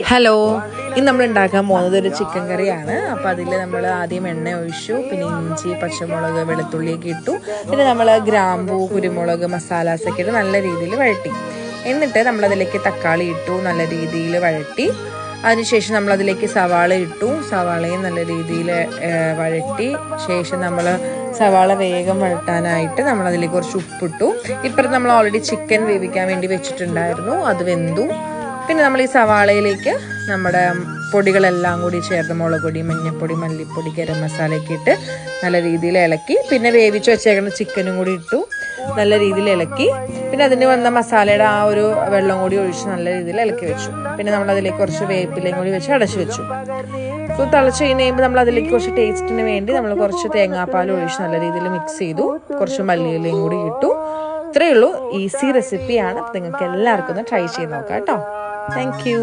Hello, ഇന്ന് നമ്മൾ ഉണ്ടാക്കാൻ പോകുന്നത് ഒരു ചിക്കൻ കറിയാണ്. അപ്പോൾ അതിൽ നമ്മൾ ആദ്യം എണ്ണ ഒഴിച്ചു, പിന്നെ ഇഞ്ചി, പച്ചമുളക്, വെളുത്തുള്ളിയൊക്കെ ഇട്ടു. പിന്നെ നമ്മൾ ഗ്രാമ്പൂ, കുരുമുളക്, മസാലാസൊക്കെ ഇട്ട് നല്ല രീതിയിൽ വഴട്ടി. എന്നിട്ട് നമ്മളതിലേക്ക് തക്കാളി ഇട്ടു, നല്ല രീതിയിൽ വഴട്ടി. അതിനുശേഷം നമ്മളതിലേക്ക് സവാള ഇട്ടു, സവാളയും നല്ല രീതിയിൽ വഴട്ടി. ശേഷം നമ്മൾ സവാള വേഗം വഴട്ടാനായിട്ട് നമ്മളതിലേക്ക് കുറച്ച് ഉപ്പിട്ടു. ഇപ്പുറത്ത് നമ്മൾ ഓൾറെഡി ചിക്കൻ വേവിക്കാൻ വേണ്ടി വെച്ചിട്ടുണ്ടായിരുന്നു, അത് വെന്തു. പിന്നെ നമ്മൾ ഈ സവാളയിലേക്ക് നമ്മുടെ പൊടികളെല്ലാം കൂടി ചേർത്ത് മുളക് പൊടി, മഞ്ഞൾപ്പൊടി, മല്ലിപ്പൊടി, ഗരം മസാലയൊക്കെ ഇട്ട് നല്ല രീതിയിൽ ഇളക്കി. പിന്നെ വേവിച്ച് വെച്ചേക്കുന്ന ചിക്കനും കൂടി ഇട്ടു, നല്ല രീതിയിൽ ഇളക്കി. പിന്നെ അതിന് വന്ന മസാലയുടെ ആ ഒരു വെള്ളം കൂടി ഒഴിച്ച് നല്ല രീതിയിൽ ഇളക്കി വെച്ചു. പിന്നെ നമ്മൾ അതിലേക്ക് കുറച്ച് വേപ്പിലയും കൂടി വെച്ച് അടച്ചു വെച്ചു. അപ്പോൾ തിളച്ച് കഴിയുമ്പോൾ നമ്മൾ അതിലേക്ക് കുറച്ച് ടേസ്റ്റിന് വേണ്ടി നമ്മൾ കുറച്ച് തേങ്ങാപ്പാൽ ഒഴിച്ച് നല്ല രീതിയിൽ മിക്സ് ചെയ്തു. കുറച്ച് മല്ലിയിലയും കൂടി ഇട്ടു. ഇത്രയേ ഉള്ളൂ, ഈസി റെസിപ്പിയാണ്. നിങ്ങൾക്ക് എല്ലാവർക്കും ഒന്ന് ട്രൈ ചെയ്ത് നോക്കാം കേട്ടോ. Thank you.